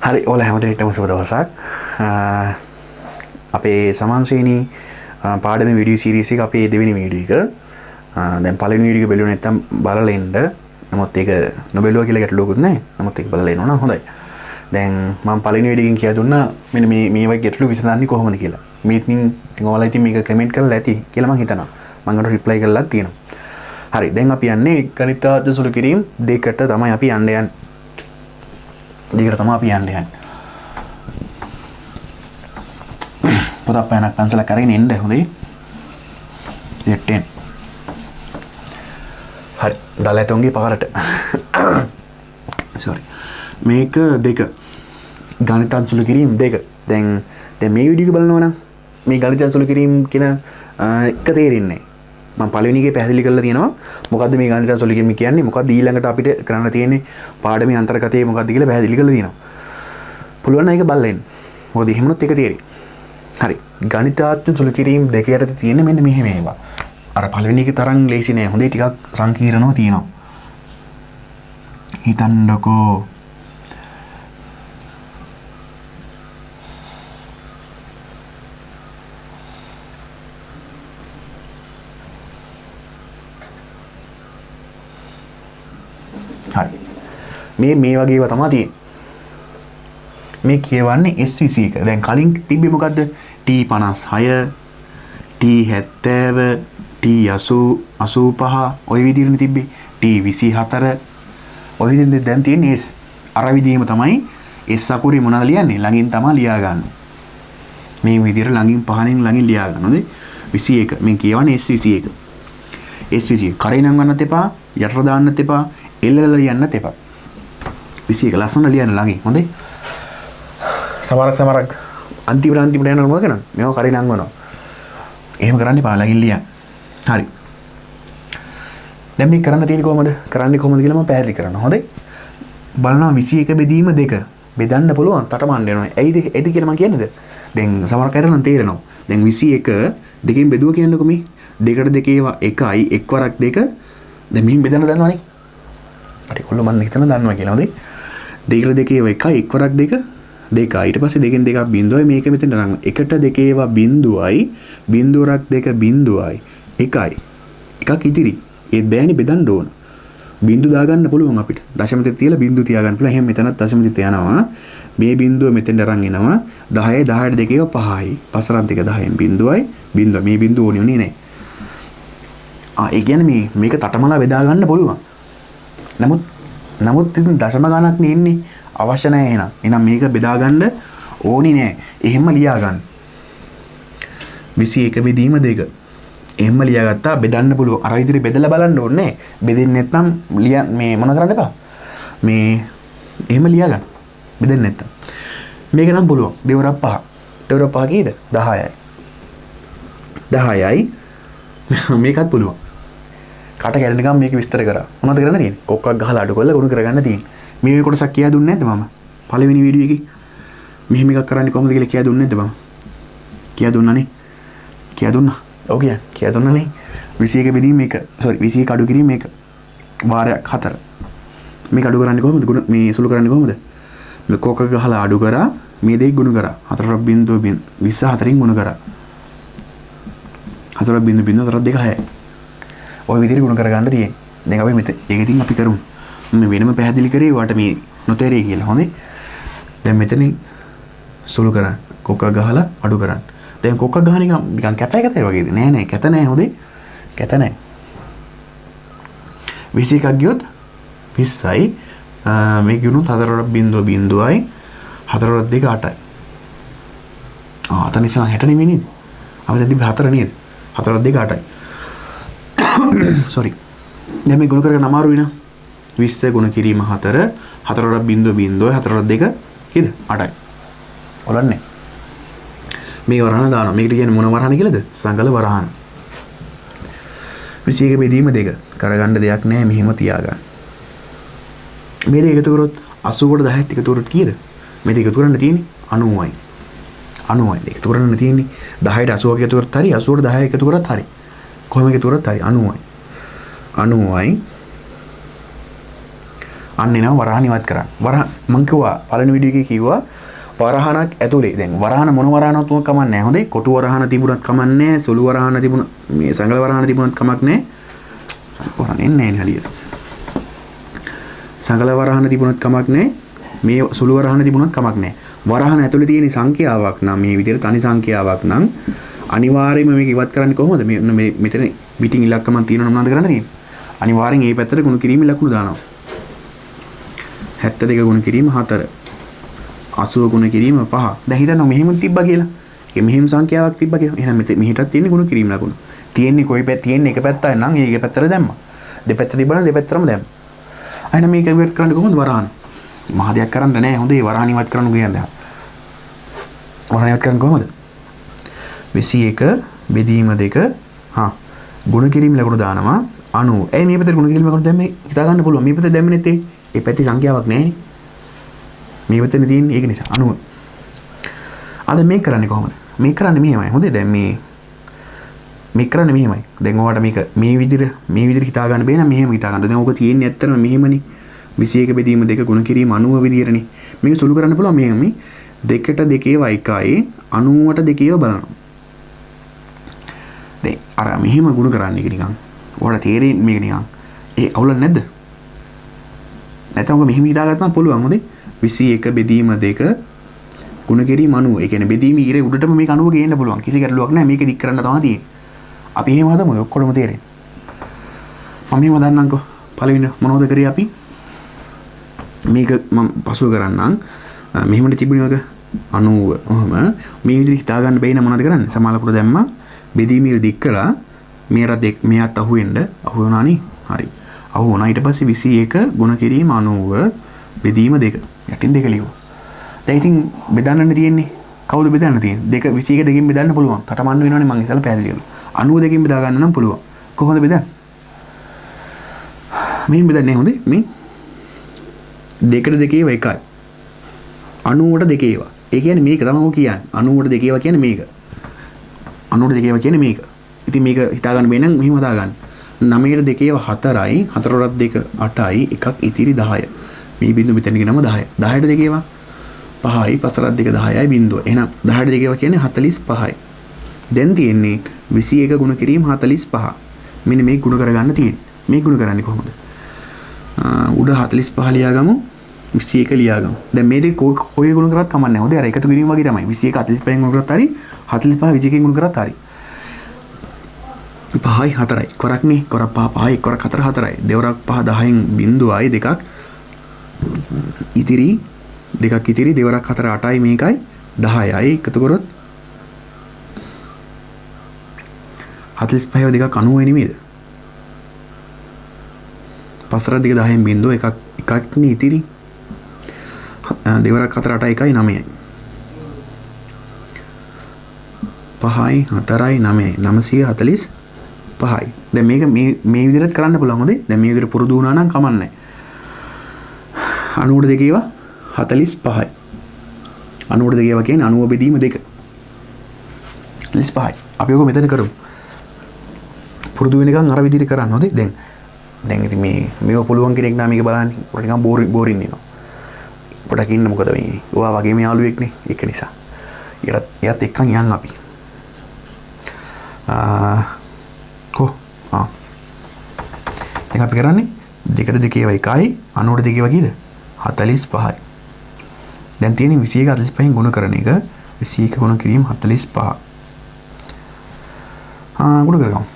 හරි ඔයාලා හැමදෙනාටම සුබ දවසක්. අපේ සමාන ශ්‍රේණී පාඩමේ වීඩියෝ සීරීස් එක අපේ දෙවෙනි වීඩියෝ එක. දැන් පළවෙනි වීඩියෝ එක බැලුවේ නැත්නම් බලලා එන්න. නමුත් ඒක නොබැලුවා කියලා ගැටලුවකුත් නැහැ. නමුත් ඒක බලලා එනවා නම් හොඳයි. දැන් මම පළවෙනි වීඩියෝ එකෙන් කියලා දුන්නා මෙන්න මේ වගේ ගැටලු විසඳන්නේ කොහොමද කියලා. මේකින් ඔයාලා ඉතින් මේක කමෙන්ට් කරලා ඇති කියලා මම හිතනවා. මම උඩ රිප්ලයි කරලා තියෙනවා. හරි දැන් අපි යන්නේ ගණිතාර්ථ සුළු කිරීම දෙකට තමයි අපි යන්නේ. දෙකට තමයි අපි යන්නේ. පොතක් පැනක් පන්සලක් කරගෙන එන්න හොඳයි. Z10. හරි දාලා පාරට. sorry. මේක දෙක. ගණිතාර්ථ සුළු කිරීම දෙක. දැන් මේ වීඩියෝ එක බලනවා නම් මේ ගණිතාර්ථ සුළු කිරීම කියන එක තේරෙන්නේ නැහැ. මම පළවෙනි එකේ පැහැදිලි කරලා තියෙනවා මොකද්ද මේ ගණිතාර්ථ සුළු කිරීම කියන්නේ මොකද්ද ඊළඟට අපිට කරන්න තියෙන්නේ පාඩමේ අන්තර්ගතය මොකද්ද කියලා පැහැදිලි කරලා තියෙනවා. පුළුවන් නම් ඒක බලලා එන්න. මොකද එහෙමනොත් ඒක තේරෙයි. හරි. ගණිතාර්ථ සුළු කිරීම දෙක යටතේ තියෙන්නේ මෙන්න මෙහෙම ඒවා. අර පළවෙනි එකේ තරම් ලේසි නෑ. හොඳේ ටිකක් සංකීර්ණව තියෙනවා. හිතන්නකෝ හරි මේ වගේ ඒවා තමයි තියෙන්නේ. මේ කියවන්නේ S21. දැන් කලින් තිබ්බේ මොකද්ද? T56 T70 T85 ওই විදිහටනේ තිබ්බේ. T24 ওই විදිහෙන් දැන් තියෙන්නේ S. අර විදිහෙම තමයි S අකුරේ මොනවද ලියන්නේ? ළඟින් තමයි ලියා ගන්න. මේ විදිහට ළඟින් පහලින් ළඟින් ලියා ගන්න. හොඳේ. 21 මේ කියවන්නේ S21. S21 කරේ නම් ගන්නත් එපා, යටට දාන්නත් එපා, එල්ලලා ලියන්නත් එපා. 21 ලස්සන ලියන්න ළඟින්. හොඳේ. සමහරක් අන්තිමට යනවා මොකද කරන්නේ? මේව කරේ නම් ගන්නවා. එහෙම කරන්න එපා ළඟින් ලියන්න. හරි. දැන් මේ කරන්න තියෙන්නේ කොහොමද? කරන්නේ කොහොමද කියලා මම පැහැදිලි කරනවා. හොඳේ. බලනවා 21 බෙදීම 2. බෙදන්න පුළුවන් තටමන්න වෙනවා. ඇයිද කියලා මම කියන්නේද? දැන් සමහරක් අය නම් තේරෙනවා. දැන් 21 දෙකෙන් බෙදුවා කියන්නකො මේ. දෙකට දෙක ඒවා 1යි එක් වරක් 2. දැන් මෙහින් බෙදන්න දන්නවනේ. හරි කොල්ල මම හිතන දන්නවා කියලා. හොඳේ. දෙකට දෙක ඒවා 1යි එක් වරක් 2. 2යි ඊට පස්සේ දෙකෙන් දෙකක් බිඳුවයි මේක මෙතන නම් එකට දෙක ඒවා බිඳුවයි බිඳුවරක් දෙක බිඳුවයි 1යි එකක් ඉතිරි. ඒ බෑනේ බෙදන්න ඕන. බිඳු දාගන්න පුළුවන් අපිට. දශමතේ තියලා බිඳු තියාගන්න පුළුවන්. එහෙනම් මෙතනත් දශමතේ යනවා. මේ බිඳුව මෙතෙන් අරන් එනවා. 10 10ට දෙකේව 5යි. පසරක් දෙක 10න් බිඳුවයි. බිඳුව මේ බිඳුව ඕනේ උනේ නැහැ. ඒ කියන්නේ මේක තටමලා බෙදා ගන්න පුළුවන්. නමුත් ඉතින් දශම ගණක් නේ ඉන්නේ. අවශ්‍ය නැහැ එහෙනම්. එහෙනම් මේක බෙදා ගන්න ඕනේ නැහැ. එහෙම ලියා ගන්න. 21 බෙදීම 2. එහෙම ලියාගත්තා බෙදන්න පුළුවන්. අර විදිහට බෙදලා බලන්න ඕනේ. බෙදෙන්නේ නැත්නම් මේ මොන කරන්න එපා. මේ එහෙම ලියා ගන්න. බෙදෙන්නේ නැත්නම්. මේක නම් පුළුවන්. දෙවරක් 5. දෙවරක් 5 කීයද? 10යි. 10යි. මේකත් පුළුවන්. කට කැරෙනකම් මේක විස්තර කරා. මොනවද කරන්න තියෙන්නේ? කොක්කක් ගහලා අඩු කරලා ගුණ කරගන්න තියෙන්නේ. මේ කොටසක් කියා දුන්නේ නැද්ද මම? පළවෙනි වීඩියෝ එකේ. මෙහෙම එකක් කරන්නේ කොහොමද කියලා කියා දුන්නේ නැද්ද මම? කියා දුන්නානේ. කියා දුන්නා. ඔව් කියා දුන්නානේ. 21 බෙදීම මේක. sorry 21 අඩු කිරීම මේක. වාරයක් 4. මේක අඩු කරන්නේ කොහොමද? ගුණ මේ සුළු කරන්නේ කොහොමද? මේ කොක්ක ගහලා අඩු කරා මේ දෙක ගුණ කරා. 4.24න් ගුණ කරා. 4.04 6යි. ඔය විදිහට ගුණ කරගන්න තියෙන්නේ. දැන් අපි මෙතන ඒක ඉතින් අපි කරමු. මම වෙනම පැහැදිලි කරේ වාට මේ නොතේරෙයි කියලා. හොඳේ. දැන් මෙතනින් සුළු කරන්න. කොක්ක ගහලා අඩු කරන්න. දැන් කොක්ක ගහන එක නිකන් කැතයි වගේද? නෑ කැත නෑ හොඳේ. කැත නෑ. 21ක් ගියොත් 20යි. මේ ගියුණොත් 4.0යි 4.2 8යි. අතන ඉස්සන් 60 නෙමෙයි නේද? අපි දැන් තිබ්බ 4 නේද? 4.2 8යි. sorry. දැන් මේ ගුණ කරගෙන අමාරු වෙනා. 20 ගුණ කිරීම 4 4.0 4.2 කීයද 8යි. ඔලන්නේ. මේ වරහන දානවා. මේකට කියන්නේ මොන වරහන කියලාද? සංකල වරහන. 21 බෙදීම 2 කරගන්න දෙයක් නැහැ මෙහෙම තියාගන්න. මේ දෙක එකතු කරොත් 80ට 10ත් එකතු කරොත් කීයද? මේ දෙක එකතු කරන්න තියෙන්නේ 90යි. 90යි. දෙක එකතු කරන්න තියෙන්නේ 10ට 80ක් එකතු කරත් හරි 80ට 10 එකතු කරත් හරි. කොහොම එකතු කරත් හරි 90යි. 90යි අන්න එනවා වරහන් ඉවත් කරන්න. වරහන් මං කිව්වා පළවෙනි වීඩියෝ එකේ කිව්වා වරහනක් ඇතුලේ දැන් වරහන මොන වරහනක් තුනක් කමක් නැහැ. හොඳේ කොටු වරහන තිබුණත් කමක් නැහැ. සුළු වරහන තිබුණ මේ සංගල වරහන තිබුණත් කමක් නැහැ. වරහන් එන්නේ නැහැ හරියට. සංගල වරහන තිබුණත් කමක් නැහැ. මේ සුළු වරහන තිබුණත් කමක් නැහැ. වරහන ඇතුලේ තියෙන සංඛ්‍යාවක් නම් මේ විදිහට තනි සංඛ්‍යාවක් නම් අනිවාර්යයෙන්ම මේක ඉවත් කරන්නේ කොහොමද? මේ මෙතන පිටින් ඉලක්කමක් තියෙනවා මොනවද කරන්න තියෙන්නේ? අනිවාර්යෙන් මේ පැත්තට ගුණ කිරීම ලකුණු දානවා. 72 ගුණ කිරීම 4. 80 ගුණ කිරීම 5. දැන් හිතන්න මෙහෙම තිබ්බා කියලා. ඒක මෙහෙම සංඛ්‍යාවක් තිබ්බා කියලා. එහෙනම් මෙහෙටත් තියෙන්නේ ගුණ කිරීම ලකුණු. තියෙන්නේ කොයි පැත්ත තියෙන්නේ එක පැත්තයි නම් ඒක පැත්තට දැම්මා. දෙපැත්ත තිබ්බනම් දෙපැත්තටම දැම්මා. අයින මේක ඉවත් කරන්න කොහොමද වරහන්? මහ දෙයක් කරන්න නැහැ. හොඳේ වරහන් ඉවත් කරන්න කියන්නේ. වරහන් ඉවත් කරන්න කොහොමද? 21 බෙදීම 2 ගුණ කිරීම ලකුණු දානවා 90. මේ පැත්තට ගුණ කිරීම ලකුණු දැම්මේ හිතා ගන්න පුළුවන්. මේ පැත්තට දැම්මේ නැත්තේ. ඒ පැත්තේ සංඛ්‍යාවක් නැහැනේ. මේ පැත්තේ තියෙන්නේ ඒක නිසා 90. අද මේක කරන්නේ කොහොමද? මේක කරන්නේ මෙහෙමයි. හොඳේ දැන් මේක කරන්නේ මෙහෙමයි. දැන් ඔයාලට මේක මේ විදිහට හිතා ගන්න බෑ නම් මෙහෙම හිතා ගන්න. දැන් ඔක තියෙන්නේ ඇත්තටම මෙහෙමනේ. 21 බෙදීම 2 ගුණ කිරීම 90 විදිහටනේ. මේක සුළු කරන්න පුළුවන් මෙහෙම. 2ට 2 1යි 90ට 2 බලනවා. දැන් අර මෙහෙම ගුණ කරන්න එක නිකන් ඔයාලට තේරෙන්නේ මේක නිකන් ඒ අවුල නැද්ද? නැත්නම් ඔක මෙහෙම හිතාගත්තාම පුළුවන් හොඳේ 21 බෙදීම 2 ගුණ කිරීම 90. ඒ කියන්නේ බෙදීම ඉරේ උඩටම මේක 90 ගේන්න පුළුවන්. කිසි ගැටලුවක් නැහැ. මේක දික් කරන්න තමයි තියෙන්නේ. අපි එහෙම හදමු. ඔක්කොම තේරෙන්නේ. මම මෙහෙම දන්නම්කෝ. පළවෙනි මොනවද කරේ අපි? මේක මම පසුව කරන්නම්. මෙහෙමද තිබුණේ වගේ 90. ඔහම මේ විදිහට හිතා ගන්න බැයි නම් මොනවද කරන්නේ? සමාලකුට දැම්මා. බෙදීම ඉර දික් කළා. මෙයාට අහුවෙන්න අහු වුණානේ. හරි. අහු වුණා. ඊට පස්සේ 21 ගුණ කිරීම 90 බෙදීම 2. යටින් 2 ලියුවා. දැන් ඉතින් බෙදන්නනේ තියෙන්නේ. කවුද බෙදන්න තියෙන්නේ? 2 21 දෙකෙන් බෙදන්න පුළුවන්. තටමන්න වෙනවනේ මං ඉස්සෙල්ලා පැහැදිලි කරනවා. 90 දෙකෙන් බෙදා ගන්න නම් පුළුවන්. කොහොමද බෙදන්නේ? මෙහෙම බෙදන්නේ හොඳේ. මේ 2ට 2 1යි. 90ට 2 ඒවා. ඒ කියන්නේ මේක තමයි ඔය කියන්නේ. 90ට 2 ඒවා කියන්නේ මේක. 90ට 2 ඒවා කියන්නේ මේක. ඉතින් මේක හිතා ගන්න බෑ නම් මෙහෙම හදා ගන්න. 9ට 2 ඒවා 4යි. 4ට 2 8යි. එකක් ඉතිරි 10. මේ බිඳුව මෙතන ගෙනම 10. 10ට 2 ඒවා 5යි. 5ට 2 10යි බිඳුව. එහෙනම් 10ට 2 ඒවා කියන්නේ 45යි. දැන් තියෙන්නේ 21 ගුණ කිරීම 45. මෙන්න මේ ගුණ කරගන්න තියෙන්නේ. මේ ගුණ කරන්නේ කොහොමද? උඩ 45 ලියාගමු. 21 ලියාගමු. දැන් මේ දෙක කොයි ගුණ කරත් කමක් නැහැ. හොඳේ අර එකතු කිරීම වගේ තමයි. 21 45න් ගුණ කරත් හරි 45 21න් ගුණ කරත් හරි. 5යි 4යි. කොරක් නේ. කොරක් 5 5යි. කොරක් 4 4යි. දෙවරක් 5 10න් බිඳුවයි දෙකක් ඉතිරි දෙකක් ඉතිරි දෙවරක් 4 8යි මේකයි 10යි එකතු කරොත් 45 දෙකක් 90 නෙමෙයිද? 5 දෙක 10න් බිඳුව එකක් නේ ඉතිරි දෙවරක් 4 8යි 1යි 9යි 5යි 4යි 9යි 945යි. දැන් මේක මේ විදිහට කරන්න පුළුවන් හොඳේ. දැන් මේ විදිහට පුරුදු වුණා නම් කමන්නේ. 90ට 2 ඒවා 45යි. 90ට 2 ඒවා කියන්නේ 90 බෙදීම 2. 45යි. අපි ඔක මෙතන කරමු. පුරුදු වෙනකන් අර විදිහට කරන්න හොඳේ. දැන් ඉතින් මේව පුළුවන් කෙනෙක් නම් මේක බලන්නේ. උඩ නිකන් බෝරින් එනවා. පොඩක් ඉන්න මොකද මේ ඔයා වගේ මේ යාළුවෙක් නේ. ඒක නිසා. එයාත් එක්කන් යන් අපි. දැන් අපි කරන්නේ 2ට 2 ඒවා 1යි 90ට 2 ඒවා කීයද? 45යි. දැන් තියෙන්නේ 21 45න් ගුණ කරන එක 21 ගුණ කිරීම 45. ගුණ කරගමු.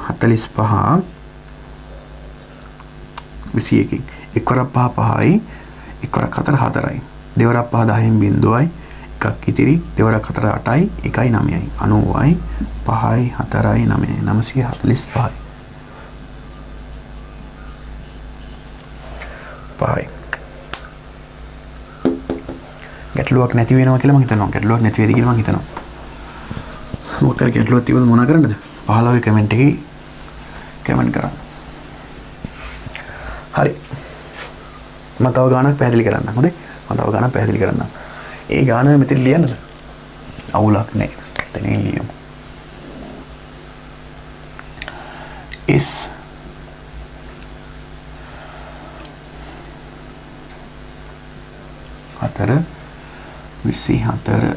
45 21 1 5 5යි 1 4 4යි දෙවරක් 5 10න් බිඳුවයි එකක් ඉතිරි දෙවරක් 4 8යි 1යි 9යි 90යි 5යි 4යි 9යි 945යි 5යි ගැටලුවක් නැති වෙනවා කියලා මම හිතනවා. ගැටලුවක් නැති වෙයි කියලා මම හිතනවා. මොකද ගැටලුවක් තිබුණොත් මොනා කරන්නද? 15 කමෙන්ට් එකේ කමෙන්ට් කරන්න. හරි. මම තව ගානක් පැහැදිලි කරන්නම්. හොඳේ. මම තව ගානක් පැහැදිලි කරන්නම්. ඒ ගාන මෙතන ලියන්නද? අවුලක් නැහැ. එතනින් ලියමු. S 24 24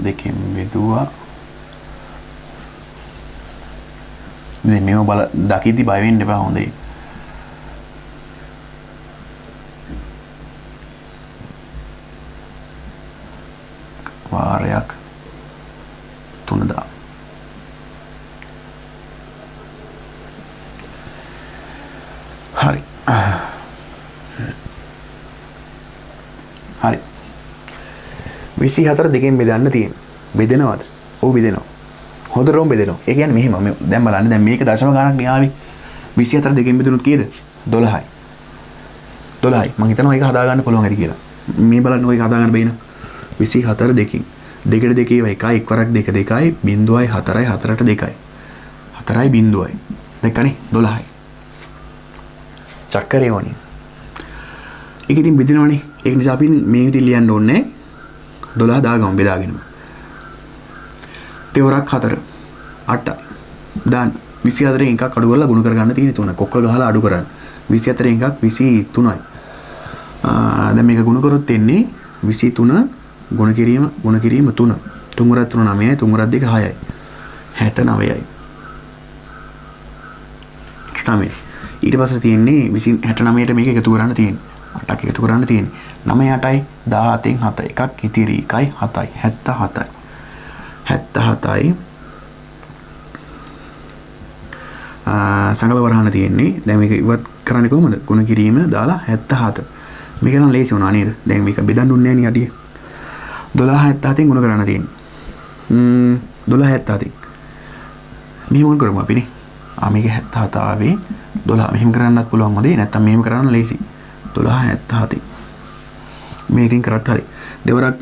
දෙකෙන් බෙදුවා. දැන් මේව බල දකිද්දි බය වෙන්න එපා හොඳේ. වාරයක් 3000. හරි. හරි. 24 දෙකෙන් බෙදන්න තියෙන. බෙදෙනවද? ඔව් බෙදෙනවා. හොඳටම බෙදෙනවා. ඒ කියන්නේ මෙහෙම මේ දැන් බලන්න දැන් මේක දශම ගණනක් නේ ආවේ. 24 දෙකෙන් බෙදුනොත් කීයද? 12යි. 12යි. මම හිතනවා ඒක හදා ගන්න පුළුවන් ඇති කියලා. මේ බලන්න ඔයක හදා ගන්න බැහැ නේද? 24 දෙකකින්. දෙකට දෙකේ එකයි එක් වරක් දෙක දෙකයි 0යි 4යි 4ට 2යි. 4යි 0යි. දෙකනේ 12යි. චක්කරේ වනේ. ඒක ඉතින් බෙදෙනවනේ. ඒක නිසා අපි මේ විදිහට ලියන්න ඕනේ 12 දාගමු බෙදාගෙන. තෙවරක් 4 8 දාන්න 24 එකක් අඩු කරලා ගුණ කරගන්න තියෙන 3 කොක්ක ගහලා අඩු කරන්න 24 එකක් 23යි දැන් මේක ගුණ කරොත් එන්නේ 23 ගුණ කිරීම 3 3 වරක් 3 9යි 3 වරක් 2 6යි 69යි 9 ඊට පස්සේ තියෙන්නේ 69ට මේක එකතු කරන්න තියෙන්නේ 8ක් එකතු කරන්න තියෙන්නේ 9 8යි 17න් 7 එකක් ඉතිරි 1යි 7යි 77යි 77යි සංගල වරහන තියෙන්නේ දැන් මේක ඉවත් කරන්නේ කොහමද ගුණ කිරීම දාලා 77 මේක නම් ලේසි වුණා නේද දැන් මේක බෙදන්න උන්නේ නැහැ නේ යටිය 12 77න් ගුණ කරන්න තියෙන්නේ 12 77න් මෙහෙම ගුණ කරමු අපි නේ මේක 77 ආවේ 12 මෙහෙම කරන්නත් පුළුවන් මොදේ නැත්තම් මෙහෙම කරන්න ලේසි 12 77න් මේ ඉතින් කරත් හරි දෙවරක්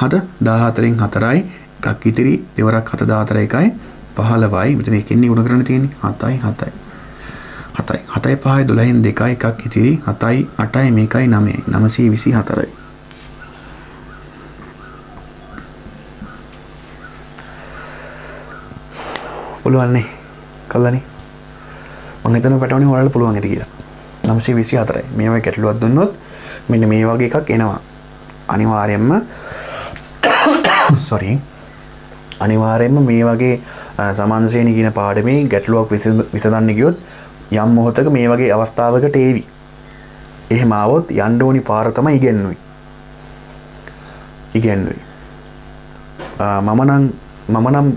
7 14න් 4යි එකක් ඉතිරි දෙවරක් 7 14 එකයි 15යි මෙතන එකෙන්නේ ගුණ කරන්න තියෙන්නේ 7යි 7යි 7යි 7යි 5යි 12න් 2යි එකක් ඉතිරි 7යි 8යි මේකයි 9යි 924යි පුළුවන් නේ කළානේ මම හිතනවා පැටවනේ ඔයාලට පුළුවන් ඇති කියලා 924යි මේවයි ගැටලුවක් දුන්නොත් මෙන්න මේ වගේ එකක් එනවා අනිවාර්යයෙන්ම sorry අනිවාර්යයෙන්ම මේ වගේ සමාන ශ්‍රේණි කියන පාඩමේ ගැටලුවක් විසඳන්න ගියොත් යම් මොහොතක මේ වගේ අවස්ථාවකට ඒවි. එහෙම ආවොත් යන්න ඕනි පාර තමයි ඉගෙනුයි. මම නම්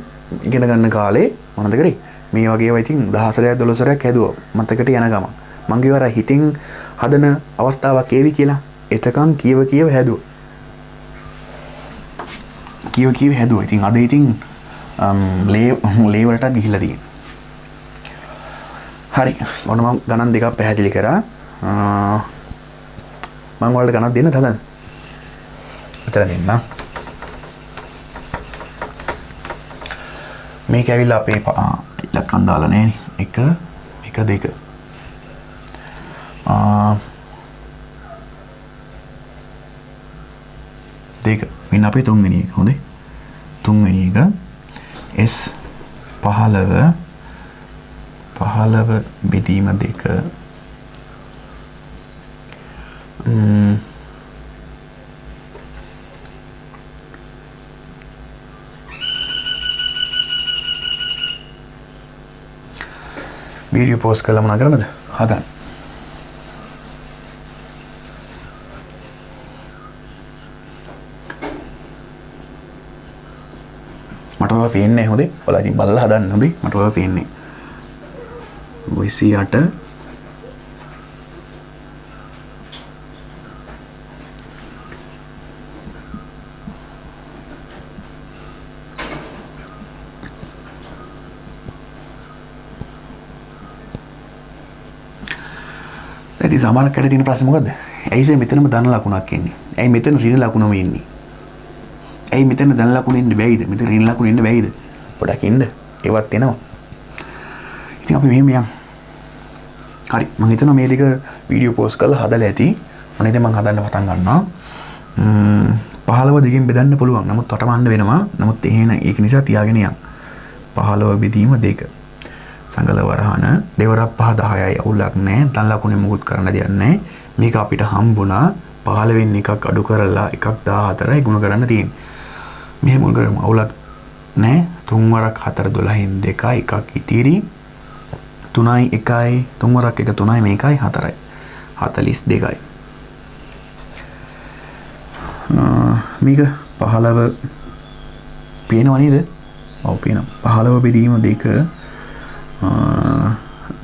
ඉගෙන ගන්න කාලේ මොනවද කරේ? මේ වගේ ඒවා ඉතින් 10 12 හැදුවා. මතකට යන ගමන්. මං කියවර හිතින් හදන අවස්ථාවක් ඒවි කියලා. එතකන් කියව හැදුවා. කියව හැදුවා. ඉතින් අද ඉතින් ලේ වලට ගිහිල්ලා තියෙනවා. හරි. ඔන්න මම ගණන් දෙකක් පැහැදිලි කරා. මම ඔයාලට ගණන් දෙන්න හදන්න. මෙතන දෙන්න. මේක ඇවිල්ලා අපේ ඉලක්කම් දාලා නැහැනේ. 1 1 2 දෙක මෙන්න අපේ තුන්වෙනි එක හොඳේ තුන්වෙනි එක S 15 බෙදීම 2 වීඩියෝ පෝස්ට් කළා මොනා කරන්නද හදන්න මට ඔයාලා පේන්නේ හොඳේ ඔයාලා ඉතින් බලලා හදන්න හොඳේ මට ඔයාලා පේන්නේ 28 ඉතින් සමානකට තියෙන ප්‍රශ්නේ මොකද්ද? ඇයි මෙතනම ධන ලකුණක් එන්නේ? ඇයි මෙතන ඍණ ලකුණම එන්නේ? ඇයි මෙතන ධන ලකුණ එන්න බැයිද? මෙතන ඍණ ලකුණ එන්න බැයිද? පොඩක් ඉන්න. ඒවත් එනවා. ඉතින් අපි මෙහෙම යන්. හරි. මම හිතනවා මේ දෙක වීඩියෝ පෝස්ට් කරලා හදලා ඇති. මම ඉතින් මම හදන්න පටන් ගන්නවා. 15 දෙකෙන් බෙදන්න පුළුවන්. නමුත් තටමන්න වෙනවා. නමුත් එහෙන ඒක නිසා තියාගෙන යන්. 15 බෙදීම 2. සංගල වරහන දෙවරක් 5 10යි අවුලක් නැහැ. ධන ලකුණේ මුකුත් කරන්න දෙයක් නැහැ. මේක අපිට හම්බුණා 15 එකක් අඩු කරලා එකක් 14යි ගුණ කරන්න තියෙන්නේ. මෙහෙම මුල් කරමු. අවුලක් නැහැ. 3 වරක් 4 12න් 2යි එකක් ඉතිරි 3යි 1යි 3 වරක් 1 3යි මේකයි 4යි 42යි. මේක 15 පේනව නේද? ඔව් පේනවා. 15 බෙදීම 2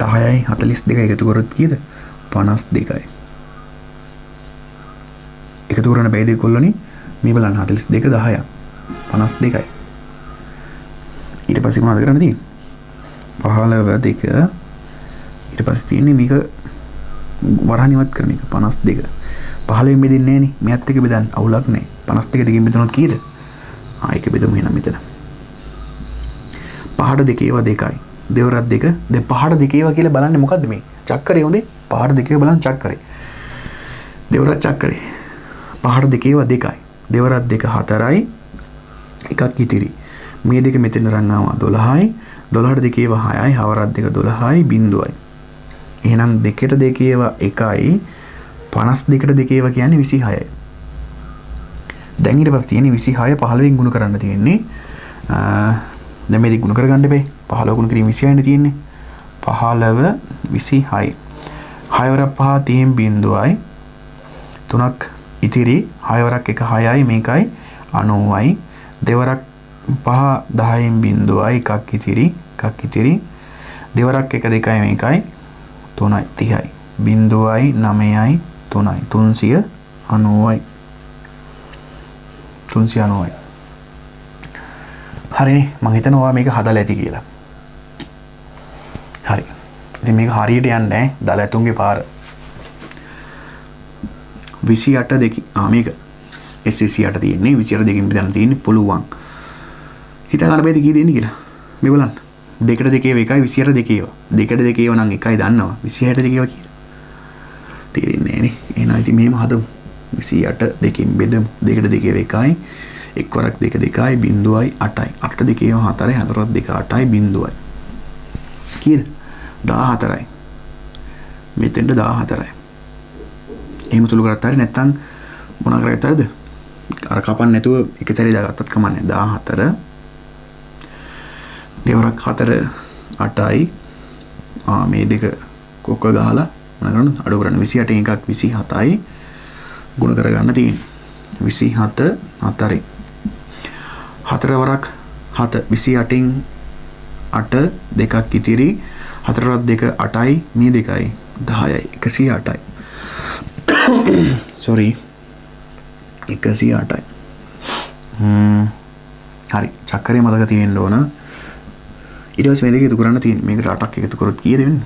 10යි 42 එකතු කරොත් කීයද? 52යි. එකතු කරන බැයි දෙක කොල්ලනේ මේ බලන්න 42 10ක් 52යි. ඊට පස්සේ මොනවද කරන්න තියෙන්නේ? 15 2 ඊට පස්සේ තියෙන්නේ මේක වරහන් ඉවත් කරන එක 52. 15 බෙදෙන්නේ නැහැ නේ. මෙයත් එක බෙදන්න අවුලක් නැහැ. 52 දෙකෙන් බෙදුනොත් කීයද? ඒක බෙදමු එහෙනම් මෙතන. පහට දෙකේව 2යි. දෙවරක් 2. දැන් පහට දෙකේව කියලා බලන්නේ මොකද්ද මේ? චක්‍රය හොඳේ. පහට දෙකේව බලන්න චක්‍රය. දෙවරක් චක්‍රය. පහට දෙකේව 2යි. දෙවරක් 2 4යි. එකක් ඉතිරි. මේ දෙක මෙතන රන් ආවා 12යි. 12ට දෙකේව 6යි. හවරක් 2 12යි බිංදුවයි. එහෙනම් දෙකට දෙකේව 1යි. 52ට දෙකේව කියන්නේ 26යි. දැන් ඊට පස්සේ තියෙන්නේ 26 15න් ගුණ කරන්න තියෙන්නේ. දැන් මේක ගුණ කරගන්න බෑ. 15 ගුණ කිරීම 26නේ තියෙන්නේ. 15 26යි. 6 වරක් 5 30 බිංදුවයි. 3ක් ඉතිරි 6 වරක් 1 6යි මේකයි 90යි. දෙවරක් 5 10න් බිංදුවයි එකක් ඉතිරි දෙවරක් 1 2යි මේකයි 3යි 30යි. බිංදුවයි 9යි 3යි 390යි. 390යි. හරිනේ මම හිතනවා මේක හදලා ඇති කියලා. හරි. ඉතින් මේක හරියට යන්නේ නැහැ. දලතුන්ගේ පාර. 28 දෙක මේක S28 තියෙන්නේ 28 දෙකකින් බෙදන්න තියෙන්නේ පුළුවන්. හිතා ගන්න බෑද කී දෙන්නේ කියලා. මේ බලන්න. දෙකට දෙකේව 1යි 28 දෙකේව. දෙකට දෙකේව නම් 1යි දන්නවා. 26 දෙකේව කියලා. තේරෙන්නේ නැහැ නේ. එහෙනම් ඉතින් මෙහෙම හදමු. 28 දෙකෙන් බෙදමු. දෙකට දෙකේව 1යි. එක් වරක් 2 2යි බිංදුවයි 8යි. 8 දෙකේව 4යි 4ක් 2 8යි බිංදුවයි. කීයද? 14යි. මෙතෙන්ට 14යි. එහෙම තුල කරත් හරි නැත්නම් මොනවා කරගත්ත හරිද? අර කපන්න නැතුව එක සැරේ දාගත්තත් කමන්නේ 14 දෙවරක් 4 8යි මේ දෙක කොක්ක ගහලා මොන කරනවද අඩු කරන්න 28 එකක් 27යි ගුණ කරගන්න තියෙන්නේ 27 4යි 4 වරක් 7 28න් 8 දෙකක් ඉතිරි 4 වරක් 2 8යි මේ දෙකයි 10යි 108යි sorry 108යි හරි චක්‍රය මතක තියෙන්න ඕන ඊට පස්සේ මේ දෙක එකතු කරන්න තියෙන්නේ මේකට 8ක් එකතු කරොත් කීයද වෙන්නේ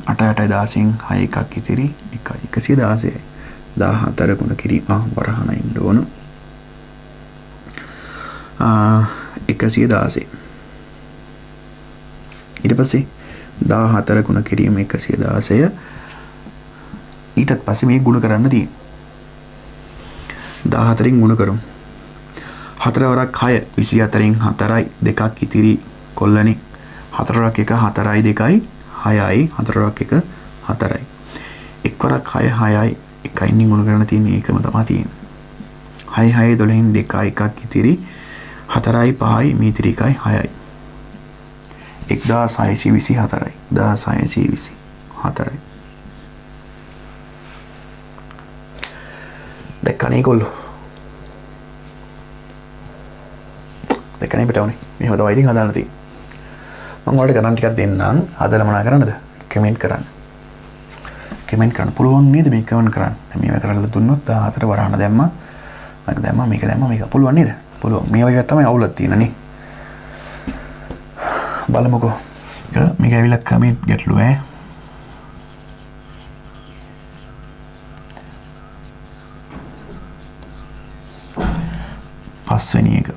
8 8 16න් 6 එකක් ඉතිරි 1යි 116යි 14 ගුණ කිරීම වරහන ඉන්න ඕන 116 ඊට පස්සේ 14 ගුණ කිරීම 116 ඊටත් පස්සේ මේ ගුණ කරන්න තියෙන්නේ 14න් ගුණ කරමු 4 වරක් 6 24න් 4යි දෙකක් ඉතිරි කොල්ලනේ 4 වරක් 1 4යි 2යි 6යි 4 වරක් 1 4යි එක් වරක් 6 6යි 1යින් ගුණ කරන්න තියෙන්නේ ඒකම තමයි තියෙන්නේ 6 6 12න් 2යි එකක් ඉතිරි 4යි 5යි මේ ඉතිරි 1යි 6යි 1624යි 1624යි දැක්කනේ කොල්ලෝ දැක්කනේ පිටවනේ මෙහෙම තමයි ඉතින් හදාන්න තියෙන්නේ මම ඔයාලට ගණන් ටිකක් දෙන්නම් හදලා මොනා කරන්නද කමෙන්ට් කරන්න පුළුවන් නේද මේ කමෙන්ට් කරන්න දැන් මේවා කරලා දුන්නොත් 14 වරහන දැම්මා මේක දැම්මා මේක පුළුවන් නේද පුළුවන් මේ වගේ තමයි අවුලක් තියෙනනේ බලමුකෝ මේක ඇවිල්ලා කමෙන්ට් ගැටලු පස්වෙනි එක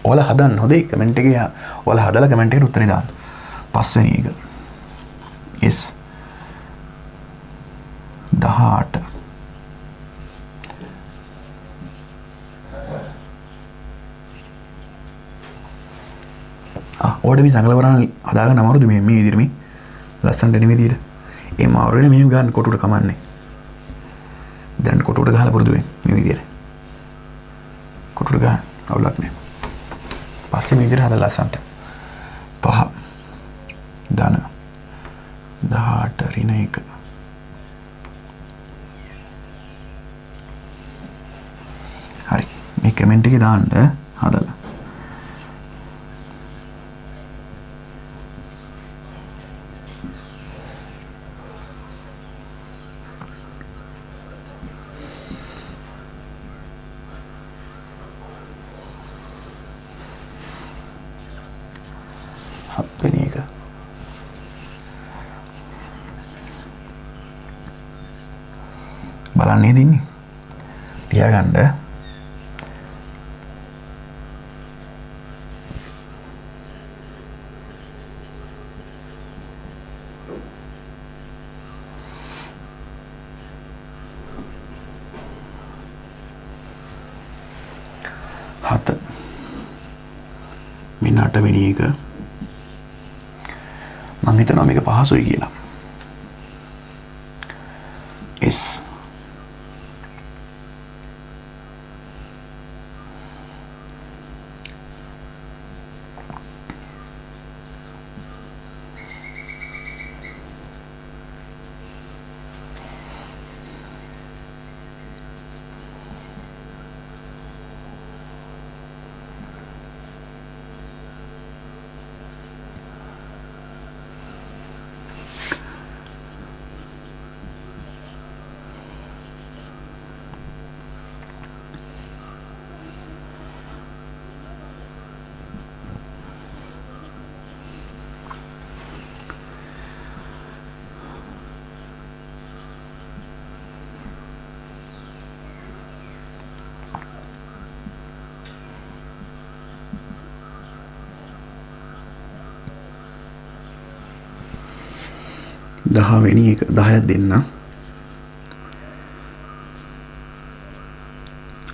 ඔයාලා හදන්න හොඳේ කමෙන්ට් එකේ ඔයාලා හදලා කමෙන්ට් එකට උත්තරේ දාන්න පස්වෙනි එක yes 18 ඔයාලට මේ සංගල වරහන් හදාගන්න අමාරුද මේ විදිහට මේ ලස්සනට එන විදිහට ඒ මාරුවේ මෙහෙම ගන්න කොටුවට කමන්නේ. දැන් කොටුවට ගහලා පුරුදු වෙන්න මේ විදියට. කොටුවට ගන්න අවුලක් නෑ. පස්සේ මේ විදියට හදලා ලස්සන්ට. 5 ධන 18 ඍණ 1 හරි මේ කමෙන්ට් එකේ දාන්න හදලා හත්වෙනි එක බලන්නේ දින්නේ ලියාගන්න හත මෙන්න 8 වෙනි එක මං හිතනවා මේක පහසුයි කියලා S දහවෙනි එක 10ක් දෙන්න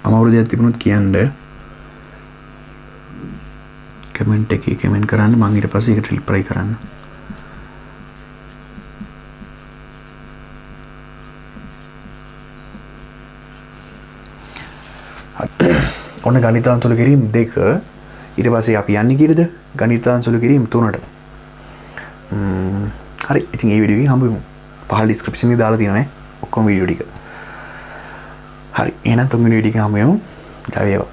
අමාරු දෙයක් තිබුණොත් කියන්න කමෙන්ට් එකේ කමෙන්ට් කරන්න මම ඊට පස්සේ ඒකට රිප්ලයි කරන්න ඔන්න ගණිතාංශවල කිරීම 2 ඊට පස්සේ අපි යන්නේ කීයද ගණිතාංශවල කිරීම 3ට හරි ඉතින් මේ වීඩියෝ එකෙන් හම්බෙමු පහළ ඩිස්ක්‍රිප්ෂන් එකේ දාලා තියෙනවා ඔක්කොම වීඩියෝ ටික හරි එහෙනම් තුන්වෙනි වීඩියෝ එකෙන් හම්බෙමු ජය වේවා